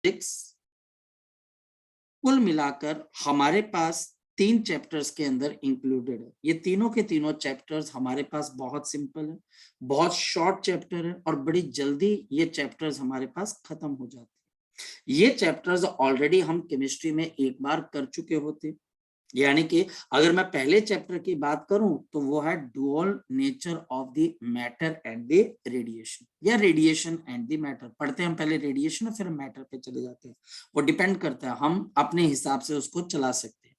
Six कुल मिलाकर हमारे पास 3 चैप्टर्स के अंदर इंक्लूडेड है। ये तीनों के तीनों चैप्टर्स हमारे पास बहुत सिंपल है, बहुत शॉर्ट चैप्टर है और बड़ी जल्दी ये चैप्टर्स हमारे पास खत्म हो जाते हैं। ये चैप्टर्स ऑलरेडी हम केमिस्ट्री में एक बार कर चुके होते, यानी कि अगर मैं पहले चैप्टर की बात करूं तो वो है dual nature of the matter and the radiation, या रेडिएशन एंड द मैटर। पढ़ते हैं हम पहले रेडिएशन और फिर मैटर पे चले जाते हैं, वो डिपेंड करता है, हम अपने हिसाब से उसको चला सकते हैं।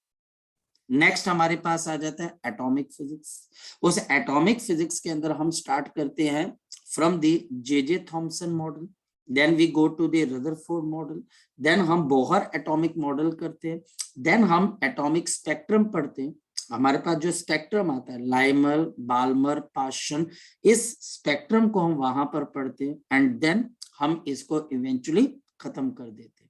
नेक्स्ट हमारे पास आ जाता है एटॉमिक फिजिक्स। उस एटॉमिक फिजिक्स के अंदर हम स्टार्ट करते हैं from the J Thomson model, then we go to the Rutherford model, then हम बोहर एटॉमिक मॉडल करते हैं, देन हम एटॉमिक स्पेक्ट्रम पढ़ते हैं। हमारे पास जो स्पेक्ट्रम आता है लाइमर, बाल्मर, पाशन, इस स्पेक्ट्रम को हम वहां पर पढ़ते हैं एंड देन हम इसको इवेंचुअली खत्म कर देते हैं।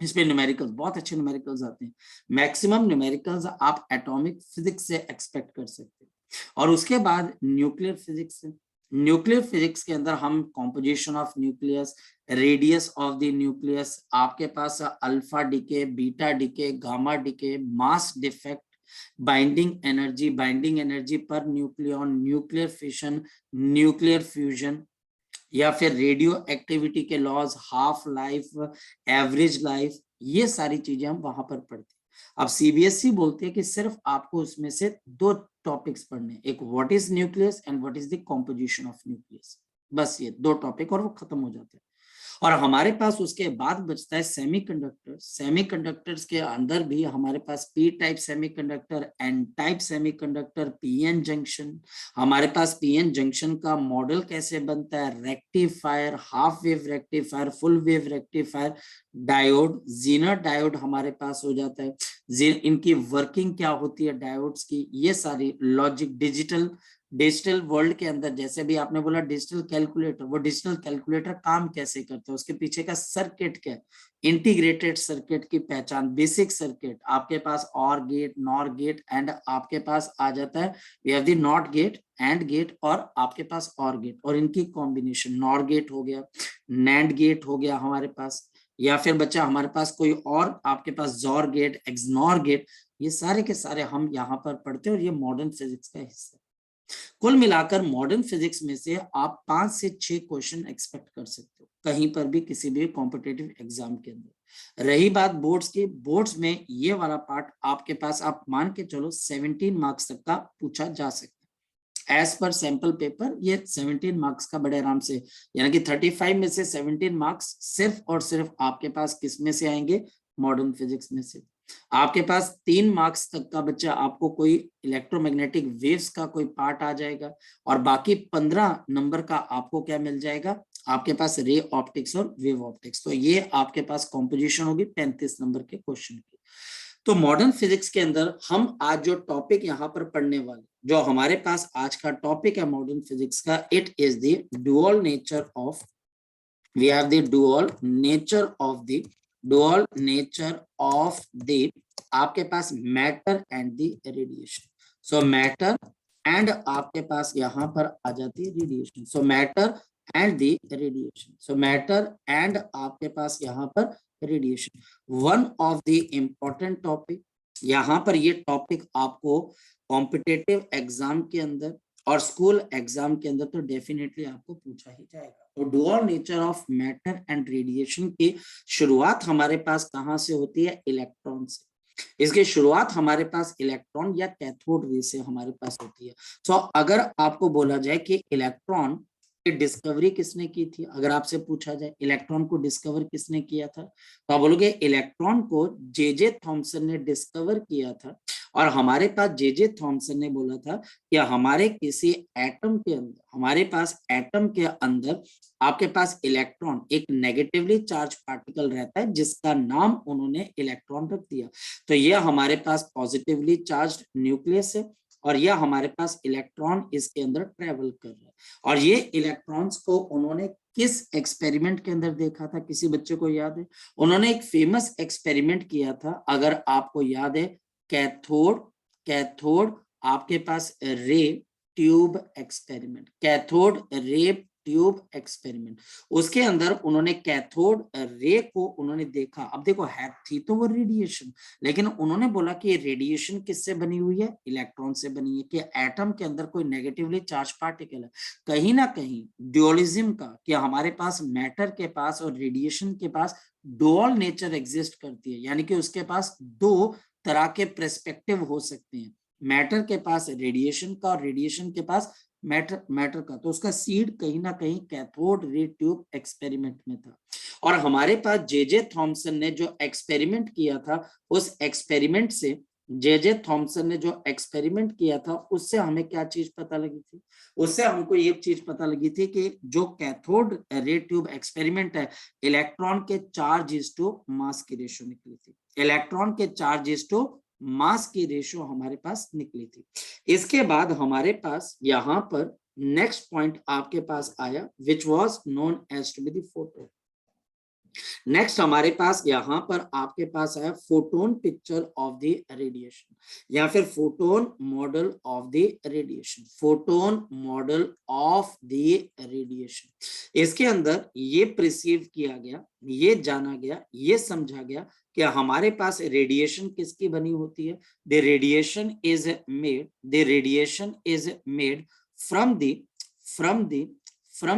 इसमें न्यूमेरिकल्स, बहुत अच्छे न्यूमेरिकल्स आते हैं, मैक्सिमम न्यूमेरिकल्स आप एटॉमिक फिजिक्स से एक्सपेक्ट कर सकते हैं। और उसके बाद न्यूक्लियर फिजिक्स है। न्यूक्लियर फिजिक्स के अंदर हम composition of nucleus, radius of the nucleus, आपके पास alpha decay, beta decay, gamma decay, mass defect, binding energy per nucleon, nuclear fission, nuclear fusion, या फिर रेडियो एक्टिविटी के laws, half life, average life, ये सारी चीजें हम वहां पर पढ़ते हैं। अब सीबीएसई बोलते हैं कि सिर्फ आपको उसमें से 2 टॉपिक्स पढ़ने, एक what is nucleus and what is the composition of nucleus, बस ये 2 टॉपिक और वो खत्म हो जाते हैं। और हमारे पास उसके बाद बचता है सेमीकंडक्टर। सेमीकंडक्टर्स के अंदर भी हमारे पास P type semiconductor, N type semiconductor, PN junction. हमारे पास पीएन जंक्शन का मॉडल कैसे बनता है, rectifier, half wave rectifier, full wave rectifier, diode, zener diode हमारे पास हो जाता है, इनकी वर्किंग क्या होती है डायोड्स की, ये सारी लॉजिक, डिजिटल वर्ल्ड के अंदर, जैसे भी आपने बोला डिजिटल कैलकुलेटर, वो डिजिटल कैलकुलेटर काम कैसे करता है, उसके पीछे का सर्किट क्या है, इंटीग्रेटेड सर्किट की पहचान, बेसिक सर्किट, आपके पास और गेट, नॉर गेट, एंड आपके पास आ जाता है we have the not gate, and gate, और आपके पास और गेट, और इनकी कॉम्बिनेशन, नॉर गेट हो गया, नैंड गेट हो गया हमारे पास, या फिर बच्चा हमारे पास कोई और आपके पास जोर गेट, एक्सनॉर गेट, ये सारे के सारे हम यहाँ पर पढ़ते हैं और ये मॉडर्न फिजिक्स का हिस्सा है। कुल मिलाकर मॉडर्न फिजिक्स में से आप 5 से 6 क्वेश्चन एक्सपेक्ट कर सकते हो कहीं पर भी, किसी भी कॉम्पिटिटिव एग्जाम के अंदर। रही बात बोर्ड्स की, बोर्ड्स में ये वाला पार्ट आपके पास, आप मान के चलो 17 मार्क्स तक का पूछा जा सकता है एज पर सैंपल पेपर। ये 17 मार्क्स का बड़े आराम से, यानी कि 35 में से 17 मार्क्स सिर्फ और सिर्फ आपके पास किस में से आएंगे, मॉडर्न फिजिक्स में से। आपके पास 3 मार्क्स तक का बच्चा आपको कोई इलेक्ट्रोमैग्नेटिक वेव्स का कोई पार्ट आ जाएगा, और बाकी 15 नंबर का आपको क्या मिल जाएगा, आपके पास रे ऑप्टिक्स और वेव ऑप्टिक्स। तो ये आपके पास कॉम्पोजिशन होगी 35 नंबर के क्वेश्चन की। तो मॉडर्न फिजिक्स के अंदर हम आज जो टॉपिक यहाँ पर पढ़ने वाले, जो हमारे पास आज का टॉपिक है मॉडर्न फिजिक्स का, it is the dual nature of, we have the dual nature of the आपके पास matter and the radiation. So matter and आपके पास यहाँ पर आ जाती है radiation, so matter and the radiation, so matter and आपके पास यहाँ पर radiation. One of the important topic, यहाँ पर ये टॉपिक आपको कॉम्पिटिटिव एग्जाम के अंदर और स्कूल एग्जाम के अंदर तो डेफिनेटली आपको पूछा ही जाएगा। तो dual nature of matter and radiation की शुरुआत हमारे पास कहाँ से होती है, इलेक्ट्रॉन से। इसकी शुरुआत हमारे पास इलेक्ट्रॉन या कैथोड रे से हमारे पास होती है। तो अगर आपको बोला जाए कि इलेक्ट्रॉन की डिस्कवरी किसने की थी, अगर आपसे पूछा जाए इलेक्ट्रॉन को डिस्कवर किसने किया था, तो आप बोलोगे इलेक्ट्रॉन को जे थॉमसन ने डिस्कवर किया था। और हमारे पास जे थॉमसन ने बोला था कि हमारे किसी एटम के अंदर, हमारे पास एटम के अंदर आपके पास इलेक्ट्रॉन, एक नेगेटिवली चार्ज पार्टिकल रहता है जिसका नाम उन्होंने इलेक्ट्रॉन रख दिया। तो ये हमारे पास पॉजिटिवली चार्ज न्यूक्लियस है और यह हमारे पास इलेक्ट्रॉन इसके अंदर ट्रेवल कर रहा है। और ये इलेक्ट्रॉन्स को उन्होंने किस एक्सपेरिमेंट के अंदर देखा था, किसी बच्चे को याद है? उन्होंने एक फेमस एक्सपेरिमेंट किया था, अगर आपको याद है, कैथोड आपके पास ray tube experiment, cathode ray tube experiment. उसके अंदर उन्होंने कैथोड रे को उन्होंने देखा। अब देखो है थी तो वो रेडिएशन, लेकिन उन्होंने बोला कि ये रेडिएशन किससे बनी हुई है, इलेक्ट्रॉन से बनी है, कि एटम के अंदर कोई नेगेटिवली चार्ज पार्टिकल है। कहीं ना कहीं ड्यूअलिज्म का, कि हमारे पास मैटर के पास और रेडिएशन के पास डुअल नेचर एग्जिस्ट करती है, यानी कि उसके पास दो तरह के पर्सपेक्टिव हो सकते हैं, मैटर के पास रेडिएशन का और रेडिएशन के पास मैटर का। तो उसका सीड कहीं ना कहीं कैथोड रे ट्यूब एक्सपेरिमेंट में था। और हमारे पास जे थॉमसन ने जो एक्सपेरिमेंट किया था, उस एक्सपेरिमेंट से जे थॉमसन ने जो एक्सपेरिमेंट किया था उससे हमें क्या चीज पता लगी थी, उससे हमको ये चीज पता लगी थी कि जो कैथोड रे ट्यूब एक्सपेरिमेंट है, इलेक्ट्रॉन के चार्ज इज टू मास की रेशियो निकली थी, इलेक्ट्रॉन के चार्ज इज टू मास की रेशियो हमारे पास निकली थी। इसके बाद हमारे पास यहाँ पर नेक्स्ट पॉइंट आपके पास आया, which was known as to be the photon. Next हमारे पास यहाँ पर आपके पास है photon picture of the radiation, या फिर photon model of the radiation, photon model of the radiation. इसके अंदर ये प्रिसीव किया गया, ये जाना गया, ये समझा गया कि हमारे पास रेडिएशन किसकी बनी होती है। The radiation is made, the radiation is made from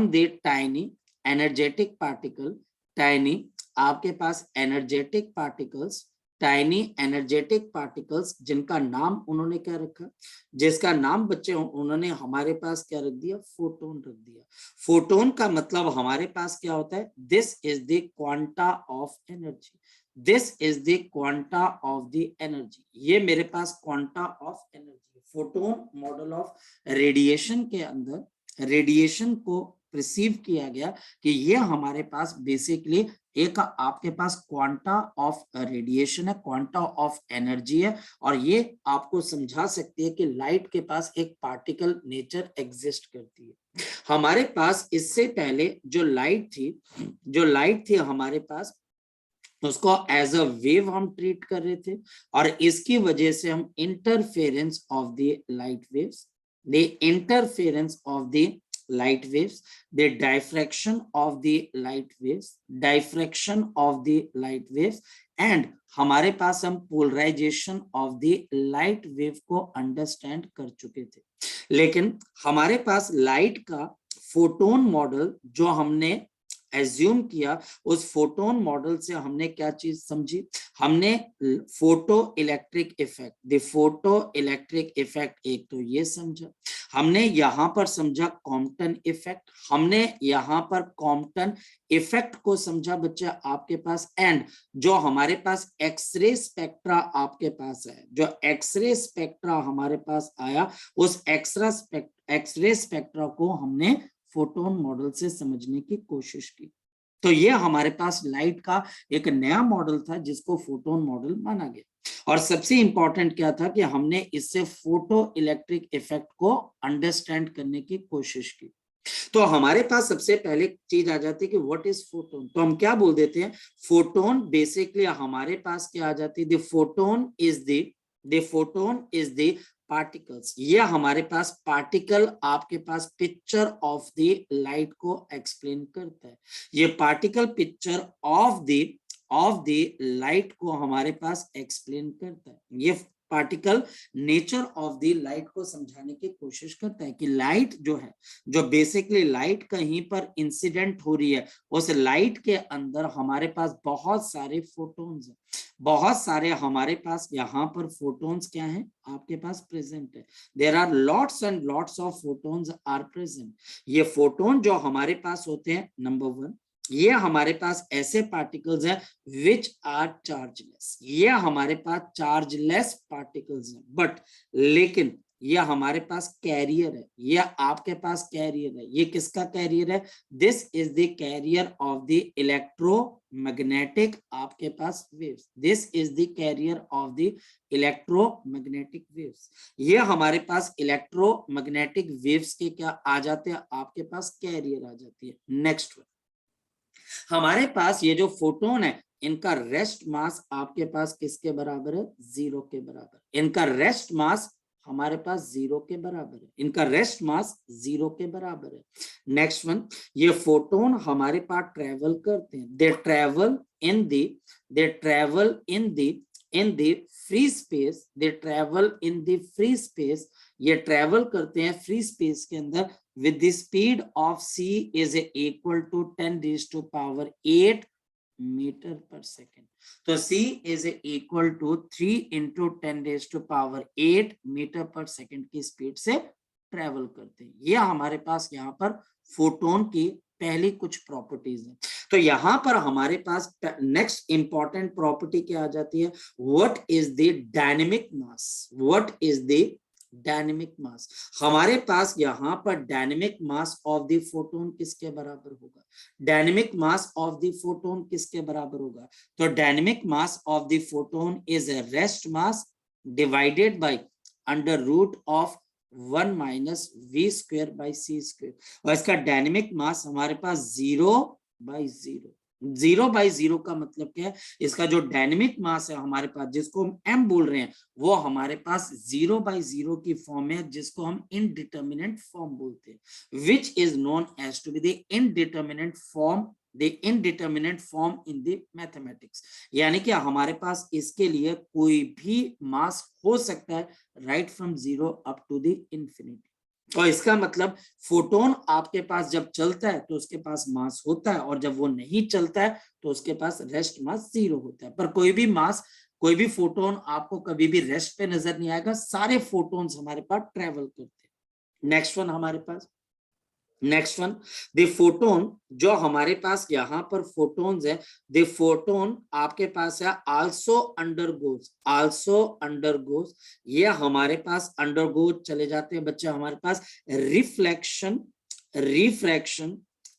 the tiny energetic particle, tiny आपके पास energetic particles, tiny energetic particles, जिनका नाम उन्होंने क्या रखा, जिसका नाम बच्चे उन्होंने हमारे पास क्या रख दिया, फोटोन रख दिया। फोटोन का मतलब हमारे पास क्या होता है, this is the quanta of energy, this is the quanta of the energy, ये मेरे पास quanta of energy. Photon model of radiation के अंदर रेडिएशन को रिसीव किया गया कि ये हमारे पास बेसिकली एक आपके पास क्वांटा ऑफ रेडिएशन है, क्वांटा ऑफ एनर्जी है, और ये आपको समझा सकती है कि लाइट के पास एक पार्टिकल नेचर एग्जिस्ट करती है। हमारे पास इससे पहले जो लाइट थी हमारे पास, उसको एज अ वेव हम ट्रीट कर रहे थे, और इसकी वजह से हम interference of the light waves, the interference of the light waves, the diffraction of the light waves, diffraction of the light waves, and हमारे पास हम polarization of the light wave को अंडरस्टैंड कर चुके थे। लेकिन हमारे पास लाइट का फोटोन मॉडल जो हमने एज्यूम किया, उस फोटोन मॉडल से हमने क्या चीज समझी, हमने photo electric effect, the photo electric effect एक तो ये समझा, हमने यहाँ पर समझा कॉम्पटन इफेक्ट, हमने यहाँ पर कॉम्पटन इफेक्ट को समझा बच्चा आपके पास, एंड जो हमारे पास एक्सरे स्पेक्ट्रा आपके पास है, जो एक्सरे स्पेक्ट्रा हमारे पास आया, उस एक्सरे स्पेक्ट्रा को हमने फोटोन मॉडल से समझने की कोशिश की। तो ये हमारे पास लाइट का एक नया मॉडल था जिसको फोटोन मॉडल माना गया। और सबसे इंपॉर्टेंट क्या था कि हमने इससे फोटो इलेक्ट्रिक इफेक्ट को अंडरस्टैंड करने की कोशिश की। तो हमारे पास सबसे पहले चीज आ जाती है कि व्हाट इज फोटोन। तो हम क्या बोल देते हैं, फोटोन बेसिकली हमारे पास क्या आ जाती है, the photon is the particles. ये हमारे पास पार्टिकल आपके पास पिक्चर ऑफ द लाइट को एक्सप्लेन करता है। ये particle picture of the light को हमारे पास एक्सप्लेन करता है। ये particle nature of the light को समझाने की कोशिश करता है कि लाइट जो है, जो बेसिकली लाइट कहीं पर इंसिडेंट हो रही है, उस लाइट के अंदर हमारे पास बहुत सारे फोटोन्स हैं, बहुत सारे हमारे पास यहाँ पर फोटोन्स क्या हैं आपके पास प्रेजेंट है। There are lots and lots of photons are present. ये फोटोन जो हमारे पास होते हैं, नंबर 1, ये हमारे पास ऐसे पार्टिकल्स हैं विच आर चार्जलेस, ये हमारे पास चार्जलेस पार्टिकल्स हैं, बट लेकिन ये हमारे पास कैरियर है, ये आपके पास कैरियर है। ये किसका कैरियर है, this is the carrier of the electromagnetic आपके पास waves, this is the carrier of the electromagnetic waves. ये हमारे पास इलेक्ट्रोमैग्नेटिक वेव्स के क्या आ जाते हैं, आपके पास कैरियर आ जाती है। नेक्स्ट हमारे पास ये जो फोटोन है, इनका रेस्ट मास आपके पास किसके बराबर है, 0 के बराबर। इनका रेस्ट मास हमारे पास 0 के बराबर है, इनका रेस्ट मास 0 के बराबर है। नेक्स्ट वन, ये फोटोन हमारे पास ट्रेवल करते हैं, they travel in the free space, they travel in the free space, ये ट्रेवल करते हैं फ्री स्पेस के अंदर with the speed of c is equal to 10 raised to power 8 metre पर सेकेंड। तो c is equal to 3 into 10 raised to power 8 metre पर second की speed से ट्रेवल करते हैं। ये हमारे पास यहाँ पर फोटोन की पहली कुछ प्रॉपर्टीज है। तो यहाँ पर हमारे पास नेक्स्ट इंपॉर्टेंट प्रॉपर्टी क्या आ जाती है, what is the dynamic mass, what is the dynamic mass. हमारे पास यहाँ पर dynamic mass of the photon किसके बराबर होगा, dynamic mass of the photon किसके बराबर होगा, तो dynamic mass of the photon is a rest mass divided by under root of 1 minus v square by c square. और इसका डायनेमिक मास हमारे पास 0/0, 0/0 का मतलब क्या है, इसका जो डायनेमिक मास है हमारे पास, जिसको हम m बोल रहे हैं, वो हमारे पास 0/0 की फॉर्म है, जिसको हम इनडिटर्मिनेंट फॉर्म बोलते हैं, which is known as to be the indeterminate form, the indeterminate form in the mathematics. यानी कि हमारे पास इसके लिए कोई भी मास हो सकता है right from 0 up to the infinity. तो इसका मतलब फोटोन आपके पास जब चलता है तो उसके पास मास होता है, और जब वो नहीं चलता है तो उसके पास रेस्ट मास 0 होता है। पर कोई भी मास, कोई भी फोटोन आपको कभी भी रेस्ट पे नजर नहीं आएगा, सारे फोटोन्स हमारे पास ट्रेवल करते हैं। नेक्स्ट वन हमारे पास, नेक्स्ट वन, द फोटोन जो हमारे पास यहाँ पर फोटोन्स है, द फोटोन आपके पास है आल्सो अंडरगोज, ये हमारे पास अंडरगोज चले जाते हैं बच्चे हमारे पास रिफ्लेक्शन,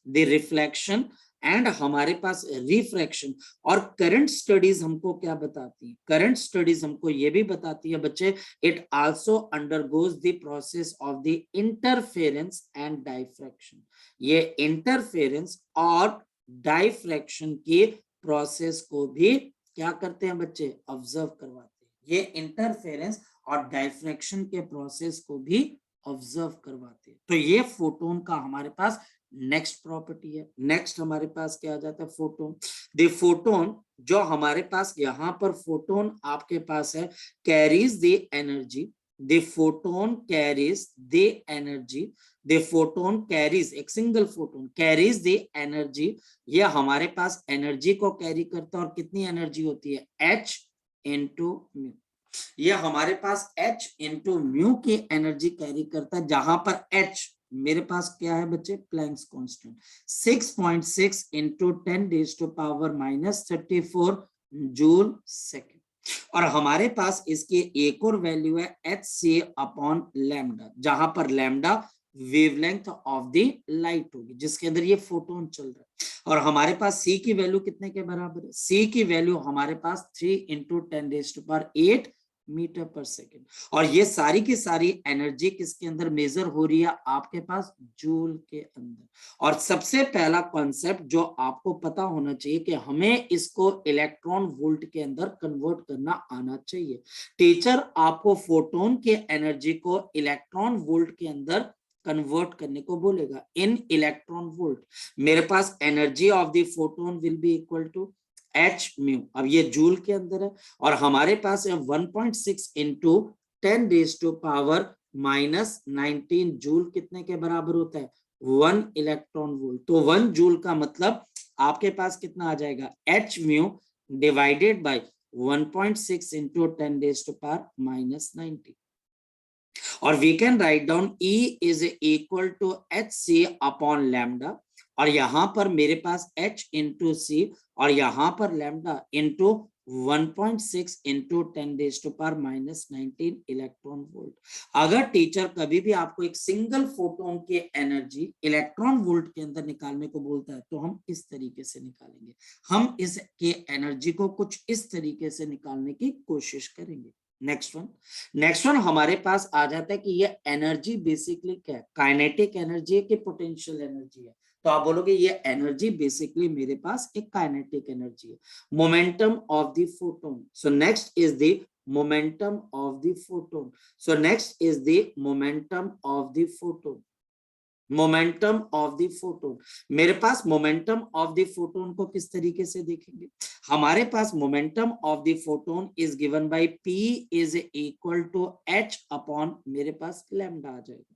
द रिफ्लेक्शन एंड हमारे पास रिफ्रैक्शन। और करंट स्टडीज हमको क्या बताती है, करंट स्टडीज हमको ये भी बताती है बच्चे, it also undergoes the process of the interference and diffraction. ये इंटरफेरेंस और डाइफ्रैक्शन की प्रोसेस को भी क्या करते हैं बच्चे, ऑब्जर्व करवाते हैं। ये इंटरफेरेंस और डाइफ्रैक्शन के प्रोसेस को भी ऑब्जर्व करवाते हैं। तो ये फोटोन का हमारे पास नेक्स्ट प्रॉपर्टी है। नेक्स्ट हमारे पास क्या आ जाता है, फोटोन। द फोटोन जो हमारे पास यहाँ पर फोटोन आपके पास है, carries the energy, the photon carries the energy, the photon carries, एक single photon carries the energy, ये हमारे पास एनर्जी को कैरी करता है। और कितनी एनर्जी होती है, h इंटू म्यू, ये हमारे पास h इंटू म्यू की एनर्जी कैरी करता है, जहां पर h मेरे पास क्या है बच्चे, Planck's constant 6.6 into 10 raised to power -34 joule second. और हमारे पास इसकी एक और वैल्यू है hc अपॉन लैम्डा, जहां पर lambda wavelength of the light होगी जिसके अंदर ये फोटोन चल रहा है। और हमारे पास c की वैल्यू कितने के बराबर है, c की वैल्यू हमारे पास 3 into 10 raised to power 8 metre पर सेकेंड। और ये सारी की सारी एनर्जी किसके अंदर मेजर हो रही है, आपके पास जूल के अंदर। और सबसे पहला कॉन्सेप्ट जो आपको पता होना चाहिए कि हमें इसको इलेक्ट्रॉन वोल्ट के अंदर कन्वर्ट करना आना चाहिए। टीचर आपको फोटोन के एनर्जी को इलेक्ट्रॉन वोल्ट के अंदर कन्वर्ट करने को बोलेगा इन इलेक्ट्रॉन वोल्ट। मेरे पास energy of the photon will be equal to h mu, अब ये जूल के अंदर है, और हमारे पास है 1.6 into 10 raised to power -19 joule कितने के बराबर होता है, 1 इलेक्ट्रॉन वोल्ट। तो 1 जूल का मतलब आपके पास कितना आ जाएगा, h mu divided by 1.6 into 10 raised to power -19। और we can write down E is equal to hc upon lambda, और यहां पर मेरे पास h इंटू सी और यहां पर lambda into 1.6 into 10 raised to power -19 electron volt. अगर टीचर कभी भी आपको एक सिंगल फोटोन की एनर्जी इलेक्ट्रॉन वोल्ट के अंदर निकालने को बोलता है तो हम इस तरीके से निकालेंगे, हम इसके एनर्जी को कुछ इस तरीके से निकालने की कोशिश करेंगे। नेक्स्ट वन हमारे पास आ जाता है कि ये एनर्जी बेसिकली क्या है, काइनेटिक एनर्जी है कि पोटेंशियल एनर्जी है। तो आप बोलोगे ये एनर्जी बेसिकली मेरे पास एक काइनेटिक एनर्जी है, momentum of the photon. So next is the momentum of the photon. So next is the momentum of the photon. Momentum of the photon, मेरे पास मोमेंटम ऑफ द फोटोन को किस तरीके से देखेंगे, हमारे पास momentum of the photon is given by p is equal to h upon मेरे पास लैम्डा आ जाएगा,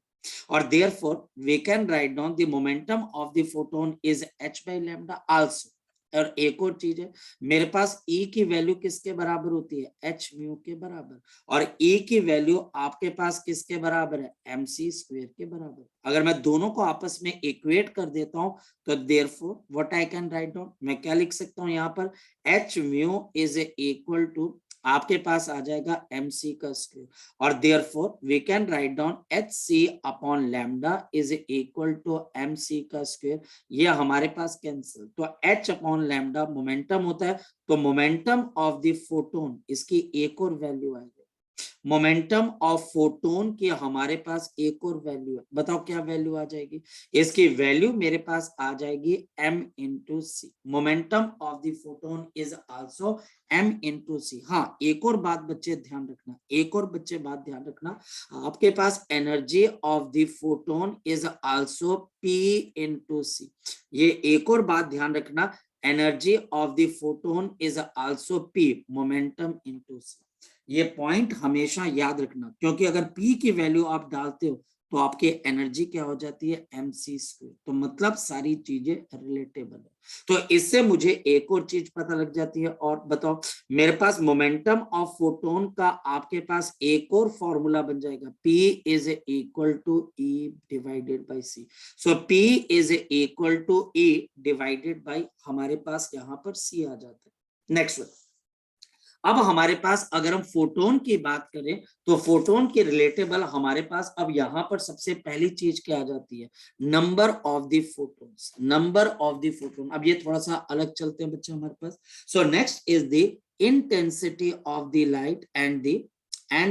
और therefore we can write down the momentum of the photon is h by lambda also. और एक और चीज है, मेरे पास E की वैल्यू किसके बराबर होती है, h म्यू के बराबर, और E की वैल्यू आपके पास किसके बराबर है, mc स्क्वायर के बराबर। अगर मैं दोनों को आपस में इक्वेट कर देता हूं तो therefore what I can write down, मैं क्या लिख सकता हूं यहाँ पर, h mu is equal to आपके पास आ जाएगा mc का स्क्वायर, और therefore we can write down hc upon lambda is equal to mc का स्क्वायर। ये हमारे पास कैंसिल, तो h अपॉन लैम्डा मोमेंटम होता है, तो मोमेंटम ऑफ द फोटोन इसकी एक और वैल्यू आएगी, मोमेंटम ऑफ फोटोन की हमारे पास एक और वैल्यू है, बताओ क्या वैल्यू आ जाएगी, इसकी वैल्यू मेरे पास आ जाएगी m into C. Momentum of the photon is also m into C. हाँ एक और बात बच्चे ध्यान रखना, एक और बच्चे बात ध्यान रखना, आपके पास energy of the photon is also p into C. ये एक और बात ध्यान रखना, energy of the photon is also p momentum into C. ये पॉइंट हमेशा याद रखना, क्योंकि अगर P की वैल्यू आप डालते हो तो आपकी एनर्जी क्या हो जाती है, mc स्क्वायर। तो मतलब सारी चीजें रिलेटेबल है, तो इससे मुझे एक और चीज पता लग जाती है। और बताओ, मेरे पास मोमेंटम ऑफ फोटोन का आपके पास एक और फॉर्मूला बन जाएगा, P is equal to E divided by C। So P is equal to E divided by हमारे पास यहाँ पर C आ जाता है। नेक्स्ट, अब हमारे पास अगर हम फोटोन की बात करें तो फोटोन के रिलेटेबल हमारे पास अब यहां पर सबसे पहली चीज क्या आ जाती है, number of the photons, number of the photon. अब ये थोड़ा सा अलग चलते हैं बच्चे हमारे पास। So next is the intensity of the light and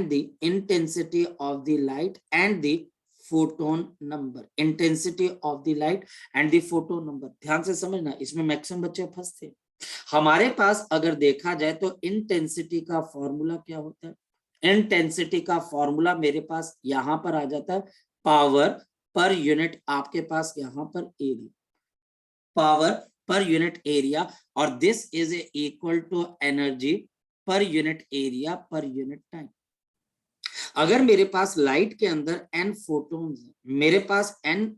the intensity of the light and the photon number, intensity of the light and the photon number. ध्यान से समझना, इसमें मैक्सिमम बच्चे फंसते हैं। हमारे पास अगर देखा जाए तो इंटेंसिटी का फॉर्मूला क्या होता है, इंटेंसिटी का फॉर्मूला मेरे पास यहां पर आ जाता है पावर पर यूनिट, आपके पास यहां पर area, power per unit area, और this is equal to energy per unit area per unit time. अगर मेरे पास लाइट के अंदर n फोटोन्स है, मेरे पास n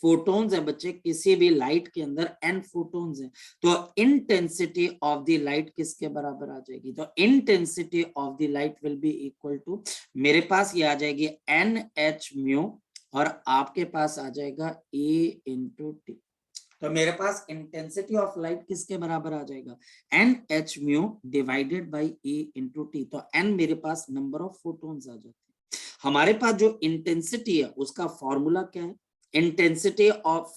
फोटोन्स है बच्चे, किसी भी लाइट के अंदर n फोटोन्स है, तो इंटेंसिटी ऑफ द लाइट किसके बराबर आ जाएगी, तो intensity of the light will be equal to, मेरे पास ये आ जाएगी NH म्यू, और आपके पास आ जाएगा A इंटू टी। तो मेरे पास इंटेंसिटी ऑफ लाइट किसके बराबर आ जाएगा, NH mu divided by A into T. तो N मेरे पास नंबर ऑफ फोटोन्स आ जाते हैं। हमारे पास जो इंटेंसिटी है उसका फॉर्मूला क्या है, इंटेंसिटी ऑफ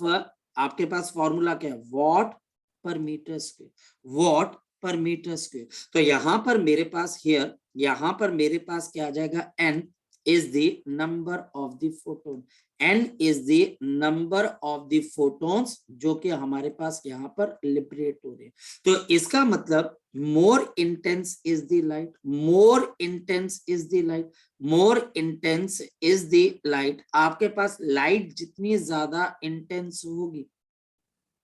आपके पास फॉर्मूला क्या है, वॉट पर मीटर स्क्वायर, वॉट पर मीटर स्क्वायर। तो यहां पर मेरे पास हियर, यहां पर मेरे पास क्या आ जाएगा, N is the number of the photon, n is the number of the photons जो कि हमारे पास यहाँ पर लिबरेट हो रहे हैं। तो इसका मतलब more intense is the light, more intense is the light, more intense is the light. आपके पास लाइट जितनी ज्यादा इंटेंस होगी,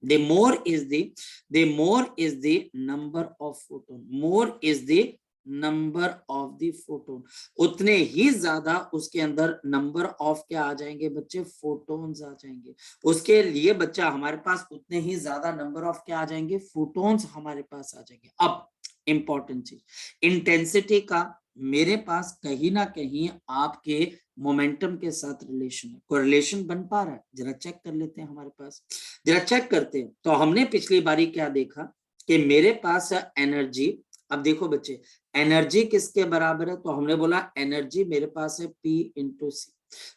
the more is the number of photon, more is the number of the photon, उतने ही ज्यादा उसके अंदर number of क्या आ जाएंगे बच्चे, फोटोन्स आ जाएंगे। उसके लिए बच्चा हमारे पास उतने ही ज्यादा नंबर ऑफ क्या आ जाएंगे, फोटोन्स हमारे पास आ जाएंगे। अब इंपॉर्टेंट चीज, इंटेंसिटी का मेरे पास कहीं ना कहीं आपके मोमेंटम के साथ रिलेशन है, कोरिलेशन बन पा रहा है, जरा चेक कर लेते हैं हमारे पास, जरा चेक करते हैं। तो हमने पिछली बारी क्या देखा कि मेरे पास एनर्जी, अब देखो बच्चे एनर्जी किसके बराबर है, तो हमने बोला एनर्जी मेरे पास है P इंटू सी।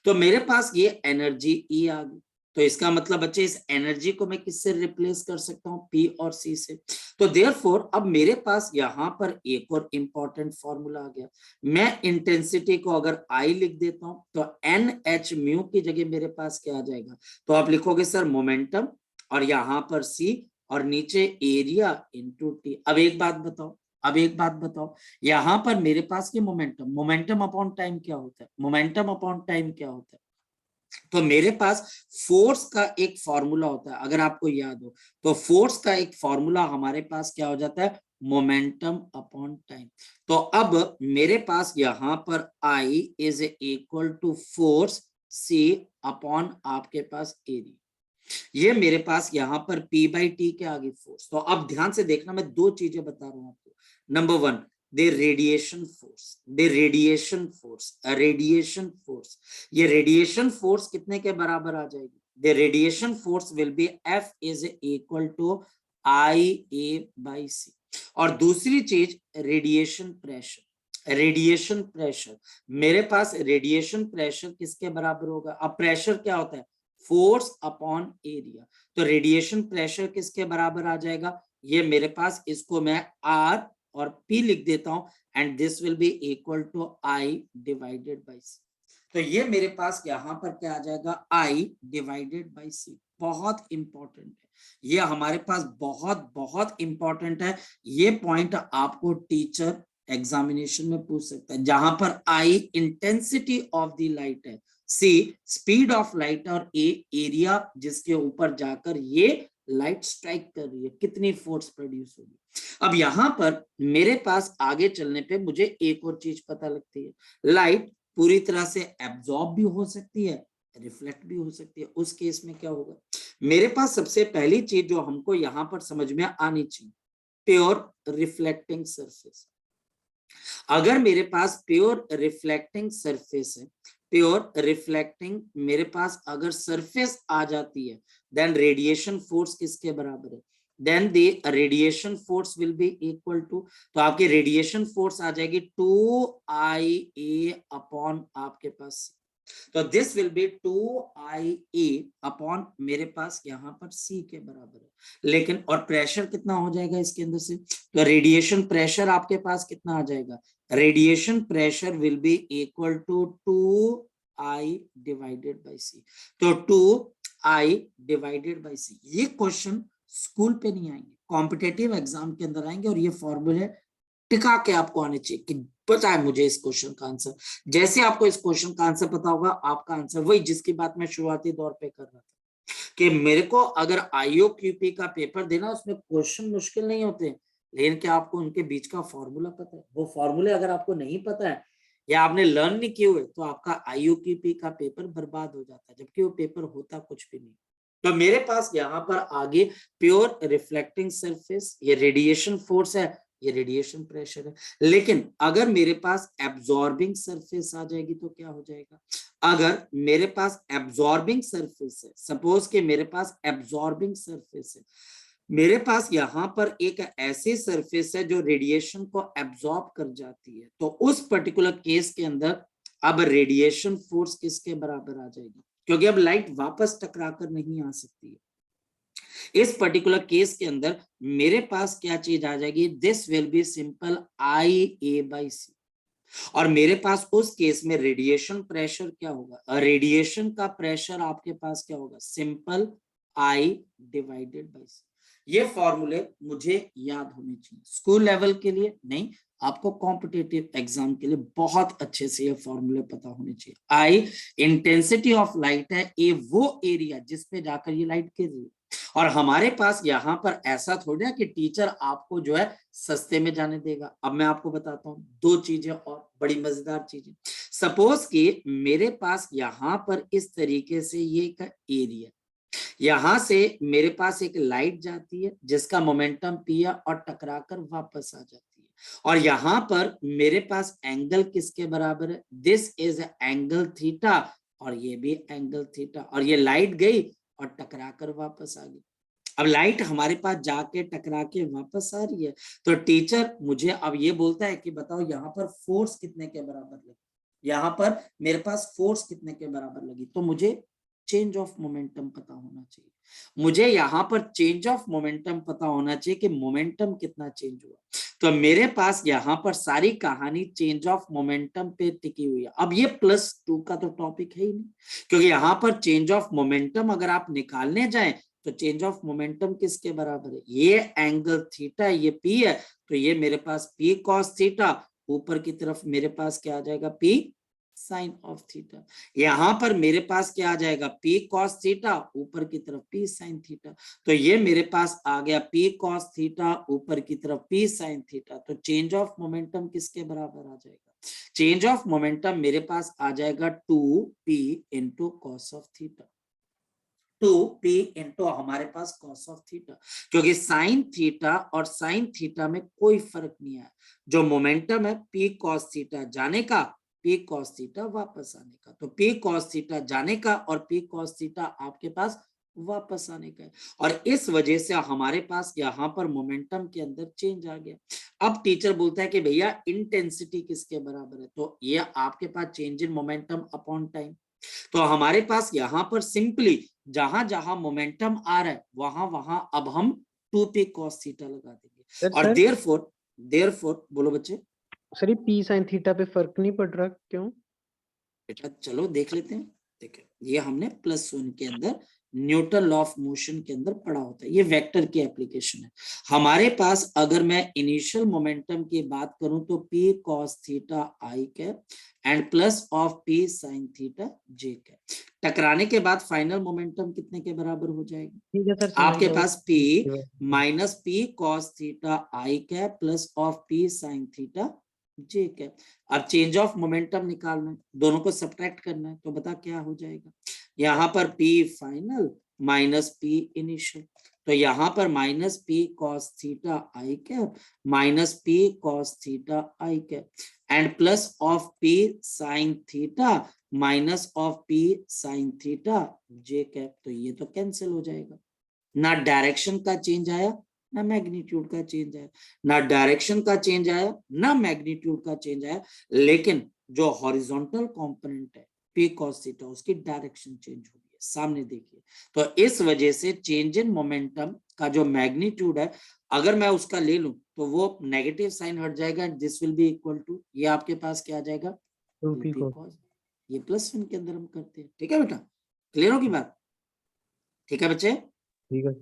तो मेरे पास ये एनर्जी E आ गई, तो इसका मतलब बच्चे इस एनर्जी को मैं किससे रिप्लेस कर सकता हूँ, P और C से। तो देयरफॉर अब मेरे पास यहाँ पर एक और इंपॉर्टेंट फॉर्मूला आ गया। मैं इंटेंसिटी को अगर I लिख देता हूँ तो NH म्यू की जगह मेरे पास क्या आ जाएगा, तो आप लिखोगे सर मोमेंटम, और यहाँ पर C, और नीचे एरिया इंटू टी। अब एक बात बताओ, अब एक बात बताओ, यहां पर मेरे पास ये मोमेंटम अपॉन टाइम क्या होता है? मोमेंटम अपॉन टाइम क्या होता है? तो मेरे पास फोर्स का एक फॉर्मूला होता है, अगर आपको याद हो तो फोर्स का एक फॉर्मूला हमारे पास क्या हो जाता है? Momentum upon time. तो अब मेरे पास यहां पर I is equal to force C upon आपके पास एरिया। ये मेरे पास यहाँ पर P/T के आगे फोर्स। तो अब ध्यान से देखना, मैं दो चीजें बता रहा हूं आपको। Number one, the radiation force. ये रेडिएशन फोर्स कितने के बराबर आ जाएगी? The radiation force will be F is equal to IA/C। और दूसरी चीज रेडिएशन प्रेशर। मेरे पास रेडिएशन प्रेशर किसके बराबर होगा? अब प्रेशर क्या होता है? Force upon area. तो रेडिएशन प्रेशर किसके बराबर आ जाएगा? ये मेरे पास, इसको मैं R और P लिख देता हूं, and this will be equal to I divided by C। तो ये मेरे पास यहां पर क्या आ जाएगा? I divided by C। बहुत इंपॉर्टेंट है ये, हमारे पास बहुत बहुत इंपॉर्टेंट है ये पॉइंट। आपको टीचर एग्जामिनेशन में पूछ सकता है, जहां पर I intensity of the light है, C स्पीड ऑफ लाइट, और A एरिया जिसके ऊपर जाकर ये लाइट स्ट्राइक कर रही है, कितनी फोर्स प्रोड्यूस होगी। अब यहां पर मेरे पास आगे चलने पे मुझे एक और चीज पता लगती है, लाइट पूरी तरह से एब्जॉर्ब भी हो सकती है, रिफ्लेक्ट भी हो सकती है। उस केस में क्या होगा? मेरे पास सबसे पहली चीज जो हमको यहां पर समझ में आनी चाहिए, प्योर रिफ्लेक्टिंग सरफेस। अगर मेरे पास प्योर रिफ्लेक्टिंग सरफेस है, प्योर रिफ्लेक्टिंग मेरे पास अगर सरफेस आ जाती है, देन रेडिएशन फोर्स किसके बराबर है? Then the radiation force will be equal to, तो आपकी रेडिएशन फोर्स आ जाएगी 2IA अपॉन आपके पास। तो this will B 2IA upon मेरे पास यहाँ पर C के बराबर है। लेकिन और प्रेशर कितना हो जाएगा इसके अंदर से? तो रेडिएशन प्रेशर आपके पास कितना आ जाएगा? Radiation pressure will be equal to 2I divided by C। तो 2I डिवाइडेड बाई C। ये क्वेश्चन स्कूल पे नहीं आएंगे, कॉम्पिटेटिव एग्जाम के अंदर आएंगे, और ये फॉर्मूले टिका के आपको आने चाहिए कि पता है मुझे इस क्वेश्चन का आंसर। जैसे आपको इस क्वेश्चन का आंसर पता होगा, आपका आंसर वही जिसकी बात मैं शुरुआती दौर पे कर रहा था, कि मेरे को अगर IOQP का पेपर देना, उसमें क्वेश्चन मुश्किल नहीं होते, लेकिन क्या आपको उनके बीच का फॉर्मूला पता है? वो फॉर्मूले अगर आपको नहीं पता है या आपने लर्न नहीं किए हुए, तो आपका IOQP का पेपर बर्बाद हो जाता है, जबकि वो पेपर होता कुछ भी नहीं। तो मेरे पास यहाँ पर आगे प्योर रिफ्लेक्टिंग सरफेस, ये रेडिएशन फोर्स है, ये रेडिएशन प्रेशर है। लेकिन अगर मेरे पास एब्जॉर्बिंग सरफेस आ जाएगी तो क्या हो जाएगा? अगर मेरे पास एब्जॉर्बिंग सरफेस है, सपोज कि मेरे पास एब्जॉर्बिंग सरफेस है, मेरे पास यहाँ पर एक ऐसी सरफेस है जो रेडिएशन को एब्जॉर्ब कर जाती है, तो उस पर्टिकुलर केस के अंदर अब रेडिएशन फोर्स किसके बराबर आ जाएगी? क्योंकि अब लाइट वापस टकरा कर नहीं आ सकती है। इस पर्टिकुलर केस के अंदर मेरे पास क्या चीज आ जाएगी? This will B simple IA/C। और मेरे पास उस केस में रेडिएशन प्रेशर क्या होगा? रेडिएशन का प्रेशर आपके पास क्या होगा? Simple I divided by C। ये फॉर्मूले मुझे याद होने चाहिए, स्कूल लेवल के लिए नहीं, आपको कॉम्पिटिटिव एग्जाम के लिए बहुत अच्छे से ये फॉर्मूले पता होने चाहिए। I इंटेंसिटी ऑफ लाइट है, A वो एरिया जिसपे जाकर ये लाइट गिर रही है। और हमारे पास यहाँ पर ऐसा थोड़ी ना कि टीचर आपको जो है सस्ते में जाने देगा। अब मैं आपको बताता हूँ दो चीजें और बड़ी मजेदार चीजें। सपोज कि मेरे पास यहाँ पर इस तरीके से ये एक एरिया, यहां से मेरे पास एक लाइट जाती है जिसका मोमेंटम P है और टकराकर वापस आ जाती है, और यहाँ पर मेरे पास एंगल किसके बराबर है? दिस इज एंगल थीटा, और ये भी एंगल थीटा, और ये लाइट गई और टकराकर वापस आ गई। अब लाइट हमारे पास जाके टकरा के वापस आ रही है, तो टीचर मुझे अब ये बोलता है कि बताओ यहाँ पर फोर्स कितने के बराबर लगी, यहाँ पर मेरे पास फोर्स कितने के बराबर लगी। तो मुझे चेंज ऑफ मोमेंटम पता होना चाहिए, मुझे यहाँ पर चेंज ऑफ मोमेंटम पता होना चाहिए कि मोमेंटम कितना चेंज हुआ। तो मेरे पास यहाँ पर सारी कहानी चेंज ऑफ मोमेंटम पे टिकी हुई है। अब ये +2 का तो टॉपिक है ही नहीं, क्योंकि यहाँ पर चेंज ऑफ मोमेंटम अगर आप निकालने जाएं तो चेंज ऑफ मोमेंटम किसके बराबर है? ये एंगल थीटा, ये पी है, तो ये मेरे पास पी कॉस थीटा, ऊपर की तरफ मेरे पास क्या आ जाएगा? P sine of theta. यहां पर मेरे पास क्या आ जाएगा? पी कॉस थीटा, ऊपर की तरफ पी साइन थीटा। तो ये मेरे पास आ गया पी कॉस थीटा, ऊपर की तरफ पी साइन थीटा। तो चेंज ऑफ मोमेंटम किसके बराबर आ जाएगा? चेंज ऑफ मोमेंटम मेरे पास आ जाएगा 2p into cos of theta. 2p into हमारे पास कॉस ऑफ थीटा, क्योंकि साइन थीटा और साइन थीटा में कोई फर्क नहीं है। जो मोमेंटम है p कॉस थीटा जाने का, p कॉस थीटा वापस आने का। तो p कॉस थीटा जाने का और p कॉस थीटा आपके पास वापस आने का है। और इस वजह से हमारे पास यहाँ पर मोमेंटम के अंदर चेंज आ गया। अब टीचर बोलता है कि भैया इंटेंसिटी किसके बराबर है? तो ये आपके पास change in momentum upon time. तो हमारे पास यहाँ पर सिंपली जहां जहां मोमेंटम आ रहा है वहां वहां अब हम 2p cos थीटा लगा देंगे। और देयरफॉर बोलो बच्चे। सर ये पी साइन थीटा पे फर्क नहीं पड़ रहा, क्यों? बेटा चलो देख लेते हैं। देखिए ये हमने +1 के अंदर न्यूटन लॉ ऑफ मोशन के अंदर पढ़ा होता है, ये वेक्टर की एप्लीकेशन है। हमारे पास अगर मैं इनिशियल मोमेंटम की बात करूं तो p cos theta i cap and plus of p sin theta j cap. टकराने के बाद फाइनल मोमेंटम कितने के बराबर हो जाएगा? ठीक है सर, आपके समझ पास p गया। Minus p cos theta i cap plus of p sin theta j cap. अब चेंज ऑफ मोमेंटम निकालना है, दोनों को सब्ट्रैक्ट करना है, तो बता क्या हो जाएगा? यहाँ पर p final minus p initial, तो यहाँ पर minus p cos theta i cap minus p cos theta i cap and plus of p sin theta minus of p sin theta j cap. तो ये तो कैंसिल हो जाएगा। ना direction का चेंज आया, ना मैग्नीट्यूड का चेंज आया, ना डायरेक्शन का चेंज आया, ना मैग्नीट्यूड का चेंज आया, लेकिन जो हॉरिजॉन्टल कंपोनेंट है p cos थीटा उसकी डायरेक्शन चेंज हो गई है। सामने देखिए, तो इस वजह से चेंज इन मोमेंटम का जो मैग्नीट्यूड है अगर मैं उसका ले लूं तो वो नेगेटिव साइन हट जाएगा, this will be equal to, ये आपके पास क्या आ जाएगा? 2p 2p को। cos। ये +1 के अंदर हम करते हैं। ठीक है बेटा, क्लियर होगी बात? ठीक है बच्चे। ठीक है।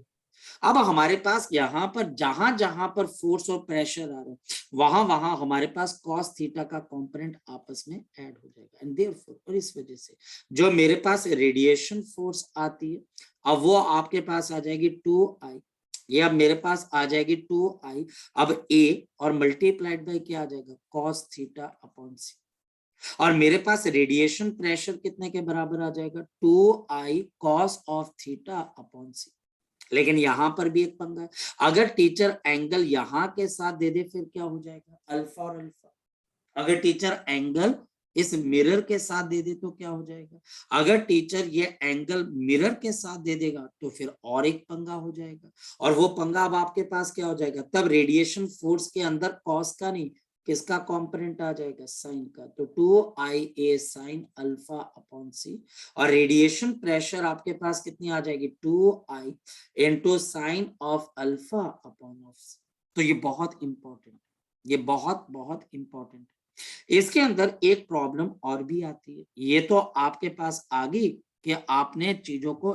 अब हमारे पास यहाँ पर जहां जहां पर फोर्स और प्रेशर आ रहा है वहां वहां हमारे पास कॉस थीटा का कंपोनेंट आपस में ऐड हो जाएगा एंड देयरफॉर, और इस वजह से जो मेरे पास रेडिएशन फोर्स आती है अब वो आपके पास आ जाएगी 2i। ये अब मेरे पास आ जाएगी 2i, अब a और मल्टीप्लाइड बाय क्या आ जाएगा? कॉस थीटा अपॉन सी। और मेरे पास रेडिएशन प्रेशर कितने के बराबर आ जाएगा? 2i cos of theta upon C. लेकिन यहां पर भी एक पंगा है, अगर टीचर एंगल यहां के साथ दे दे फिर क्या हो जाएगा? अल्फा और अल्फा। अगर टीचर एंगल इस मिरर के साथ दे दे तो क्या हो जाएगा? अगर टीचर ये एंगल मिरर के साथ दे देगा तो फिर और एक पंगा हो जाएगा, और वो पंगा अब आपके पास क्या हो जाएगा? तब रेडिएशन फोर्स के अंदर कॉस का नहीं, किसका कंपोनेंट आ जाएगा? साइन का। तो 2ia साइन अल्फा अपॉन सी, और रेडिएशन प्रेशर आपके पास कितनी आ जाएगी? 2i into sine of alpha upon of C. तो ये बहुत इंपॉर्टेंट, ये बहुत बहुत इंपॉर्टेंट है। इसके अंदर एक प्रॉब्लम और भी आती है, ये तो आपके पास आ गई कि आपने चीजों को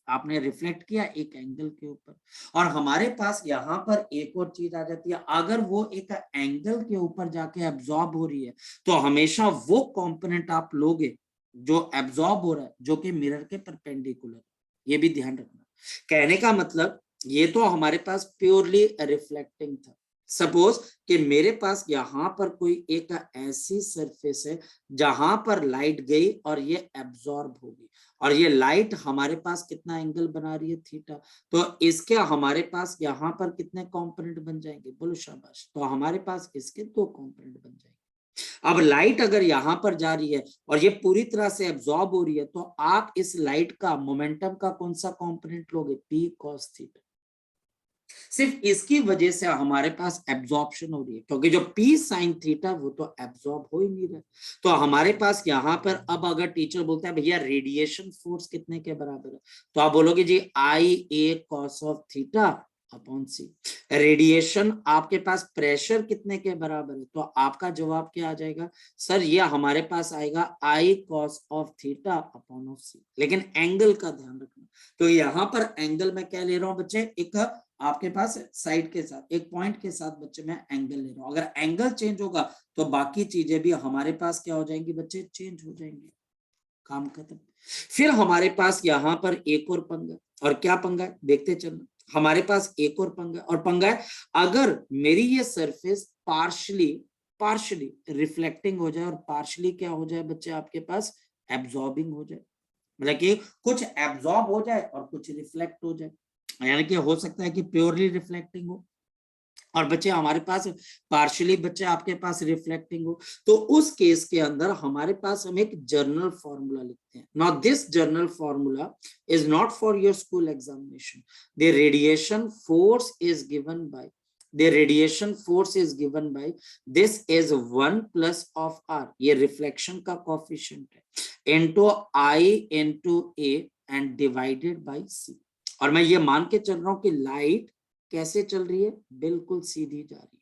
आपने रिफ्लेक्ट किया एक एंगल के ऊपर, और हमारे पास यहाँ पर एक और चीज आ जाती है, अगर वो एक एंगल के ऊपर जाके एब्जॉर्ब हो रही है तो हमेशा वो कंपोनेंट आप लोगे जो एब्जॉर्ब हो रहा है जो कि मिरर के परपेंडिकुलर। ये भी ध्यान रखना। कहने का मतलब ये तो हमारे पास प्योरली रिफ्लेक्टिंग था। सपोज कि मेरे पास यहाँ पर कोई एक ऐसी सरफेस है जहां पर लाइट गई और ये एब्जॉर्ब होगी, और ये लाइट हमारे पास कितना एंगल बना रही है? थीटा। तो इसके हमारे पास यहाँ पर कितने कंपोनेंट बन जाएंगे? बोलो शाबाश। तो हमारे पास इसके 2 कंपोनेंट बन जाएंगे। अब लाइट अगर यहाँ पर जा रही है और ये पूरी तरह से एब्जॉर्ब हो रही है तो आप इस लाइट का मोमेंटम का कौन सा कंपोनेंट लोगे? p cos theta. सिर्फ इसकी वजह से हमारे पास एब्जॉर्प्शन हो रही है, क्योंकि जो p sin थीटा वो तो एब्जॉर्ब हो ही नहीं रहा। तो हमारे पास यहाँ पर अब अगर टीचर बोलता है भैया रेडिएशन फोर्स कितने के बराबर है, तो आप बोलोगे जी i a cos of theta upon C. Radiation आपके पास प्रेशर कितने के बराबर है, तो आपका जवाब क्या आ जाएगा सर, ये हमारे पास आएगा I cos of theta upon of C. लेकिन एंगल का ध्यान रखना, तो यहाँ पर एंगल मैं क्या ले रहा हूँ बच्चे, एक आपके पास साइड के साथ एक पॉइंट के साथ बच्चे मैं एंगल ले रहा हूँ। अगर एंगल चेंज होगा तो बाकी चीजें भी हमारे पास क्या हो जाएंगी बच्चे, चेंज हो जाएंगी। काम खत्म। फिर हमारे पास यहाँ पर एक और पंगा, और क्या पंगा है देखते चलना। हमारे पास एक और पंगा, और पंगा है अगर मेरी ये सरफेस पार्शली रिफ्लेक्टिंग हो जाए और पार्शली क्या हो जाए बच्चे आपके पास एब्जॉर्बिंग हो जाए, मतलब कि कुछ एब्जॉर्ब हो जाए और कुछ रिफ्लेक्ट हो जाए, यानी कि हो सकता है कि प्योरली रिफ्लेक्टिंग हो और बच्चे हमारे पास पार्शियली बच्चे आपके पास रिफ्लेक्टिंग हो। तो उस केस के अंदर हमारे पास हम एक जर्नल फॉर्मूला लिखते हैं। Now this general formula is not for your school examination. The radiation force is given by this is 1 plus of R, ये रिफ्लेक्शन का कोफिशिएंट है, into I into A and divided by C. और मैं ये मान के चल रहा हूं कि लाइट कैसे चल रही है, बिल्कुल सीधी जा रही है।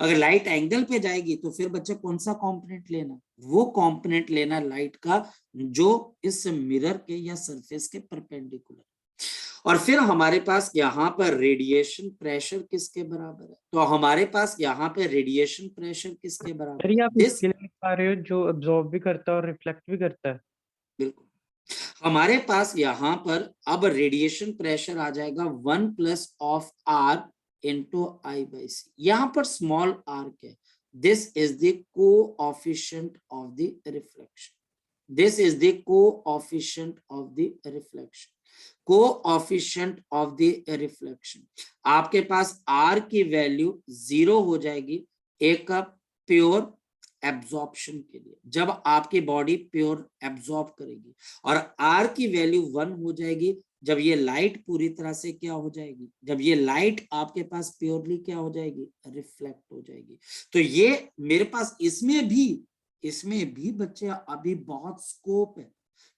अगर लाइट एंगल पे जाएगी तो फिर बच्चे कौन सा कंपोनेंट लेना, वो कंपोनेंट लेना लाइट का जो इस मिरर के या सरफेस के परपेंडिकुलर। और फिर हमारे पास यहाँ पर रेडिएशन प्रेशर किसके बराबर है, तो हमारे पास यहाँ पे रेडिएशन प्रेशर किसके बराबर सर ये है, आप दिस, इसके लिए लिख पा रहे हो जो अब्जॉर्ब भी करता है और रिफ्लेक्ट भी करता है? बिल्कुल। हमारे पास यहाँ पर अब रेडिएशन प्रेशर आ जाएगा 1 plus of R into I by C. यहाँ पर स्मॉल आर के, this is the coefficient of the reflection, this is the coefficient of the reflection, coefficient of the reflection. आपके पास आर की वैल्यू 0 हो जाएगी एक प्योर एब्जॉर्प्शन के लिए, जब आपकी बॉडी प्योर एब्जॉर्ब करेगी, और आर की वैल्यू 1 हो जाएगी जब ये लाइट पूरी तरह से क्या हो जाएगी, जब ये लाइट आपके पास प्योरली क्या हो जाएगी, रिफ्लेक्ट हो जाएगी। तो ये मेरे पास इसमें भी बच्चे अभी बहुत स्कोप है,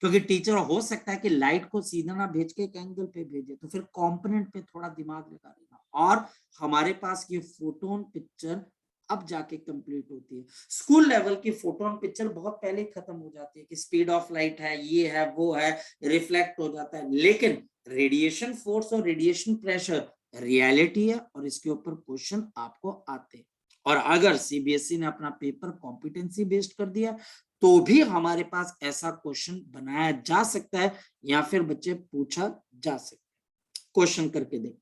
क्योंकि टीचर हो सकता है कि लाइट को सीधा ना भेज के एक एंगल पे भेजे, तो फिर कंपोनेंट पे थोड़ा दिमाग लगा लेना। और हमारे पास ये फोटोन पिक्चर अब जाके कंप्लीट होती है। स्कूल लेवल की फोटोन पिक्चर बहुत पहले खत्म हो जाती है कि स्पीड ऑफ लाइट है, ये है, वो है, रिफ्लेक्ट हो जाता है, लेकिन रेडिएशन फोर्स और रेडिएशन प्रेशर रियलिटी है और इसके ऊपर क्वेश्चन आपको आते हैं। और अगर सीबीएसई ने अपना पेपर कॉम्पिटेंसी बेस्ड कर दिया तो भी हमारे पास ऐसा क्वेश्चन बनाया जा सकता है या फिर बच्चे पूछा जा सकता है। क्वेश्चन करके देखते हैं।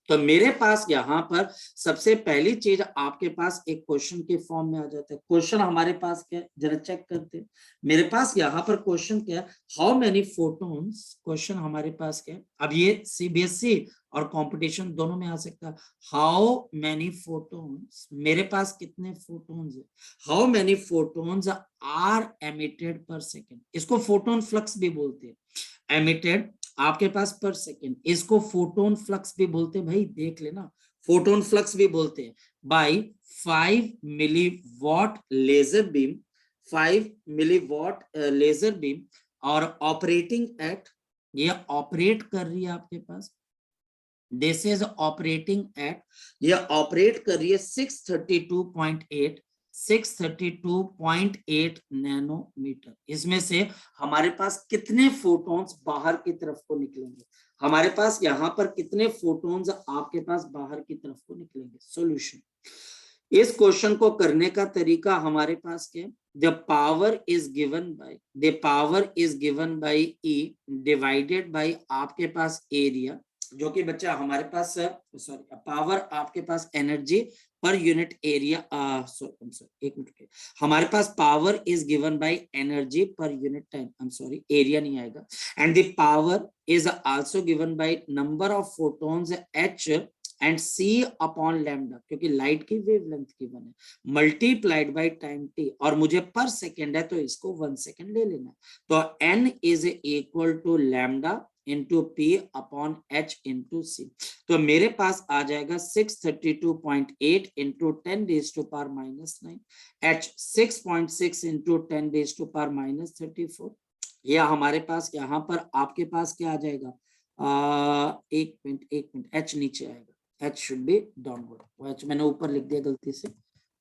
तो मेरे पास यहाँ पर सबसे पहली चीज आपके पास एक क्वेश्चन के फॉर्म में आ जाता है। क्वेश्चन हमारे पास क्या है जरा चेक करते हैं। मेरे पास यहाँ पर क्वेश्चन क्या है, हाउ मेनी फोटोन्स, क्वेश्चन हमारे पास क्या है, अब ये सीबीएसई और कंपटीशन दोनों में आ सकता है। हाउ मेनी फोटोन्स, मेरे पास कितने फोटोन्स है, how many photons are emitted per second, इसको फोटोन फ्लक्स भी बोलते हैं। एमिटेड आपके पास पर सेकेंड, इसको फोटोन फ्लक्स भी बोलते हैं, भाई देख लेना, फोटोन फ्लक्स भी बोलते हैं, by 5 milliwatt laser beam, 5 milliwatt laser beam, और ऑपरेटिंग एट, ये ऑपरेट कर रही है आपके पास, दिस इज ऑपरेटिंग एट, ये ऑपरेट कर रही है 632.8 नैनोमीटर। इसमें से हमारे पास कितने फोटॉन्स बाहर की तरफ को निकलेंगे, हमारे पास यहाँ पर कितने फोटॉन्स आपके पास बाहर की तरफ को निकलेंगे। सॉल्यूशन, इस क्वेश्चन को करने का तरीका हमारे पास क्या है, the power is given bye E divided by आपके पास एरिया, जो कि बच्चा हमारे पास सॉरी पावर आपके पास एनर्जी पर यूनिट एरिया, एक मिनट, हमारे पास power is given by energy per unit time, I am sorry area नहीं आएगा, and the power is also given by number of photons H and C upon lambda, क्योंकि light की wavelength given है, multiplied by time t, और मुझे पर second है तो इसको 1 सेकेंड ले लेना, तो n is equal to lambda into P upon H into C। तो मेरे पास आ जाएगा 632.8 into 10 raise to power -9, H 6.6 into 10 raise to power -34। यह हमारे पास यहाँ पर आपके पास क्या आ जाएगा, एक मिनट, एच नीचे आएगा, एच शुड बी डाउनवर्ड, वो एच मैंने ऊपर लिख दिया गलती से,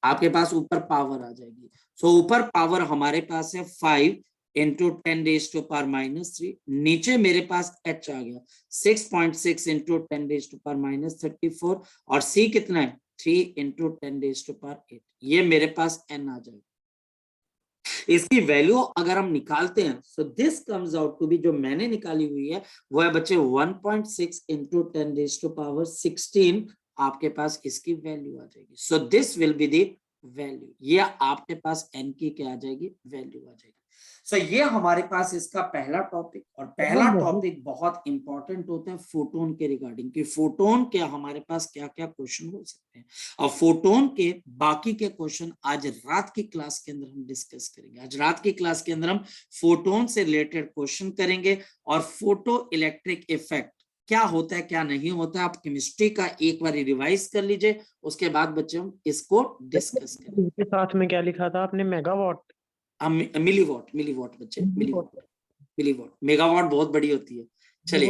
आपके पास ऊपर पावर आ जाएगी। सो ऊपर पावर हमारे पास है 5 इंटू 10⁻³ नीचे मेरे पास एच आ गया 6.6 इंटू 10⁻34 और सी कितना है 3 इंटू 10⁸, ये मेरे पास एन आ जाएगा। इसकी वैल्यू अगर हम निकालते हैं, so this comes out to be, जो मैंने निकाली हुई है वो है बच्चे 1.6 इंटू 10⁻16, आपके पास इसकी वैल्यू आ जाएगी। So this will be the value, ये आपके पास एन की क्या आ जाएगी, वैल्यू आ जाएगी। सो ये हमारे पास इसका पहला टॉपिक, और पहला टॉपिक बहुत इंपॉर्टेंट होता है फोटोन के रिगार्डिंग, कि फोटोन के हमारे पास क्या क्या क्वेश्चन हो सकते हैं, और फोटोन के बाकी के क्वेश्चन आज रात की क्लास के अंदर हम डिस्कस करेंगे। आज रात की क्लास के अंदर हम फोटोन से रिलेटेड क्वेश्चन करेंगे, और फोटो इलेक्ट्रिक इफेक्ट क्या होता है क्या नहीं होता है, आप केमिस्ट्री का एक बार रिवाइज कर लीजिए, उसके बाद बच्चे हम इसको डिस्कस करेंगे। इसके साथ में क्या लिखा था आपने, मेगावाट? मिलीवॉट बच्चे, मिलीवॉट, मेगावाट बहुत बड़ी होती है। चलिए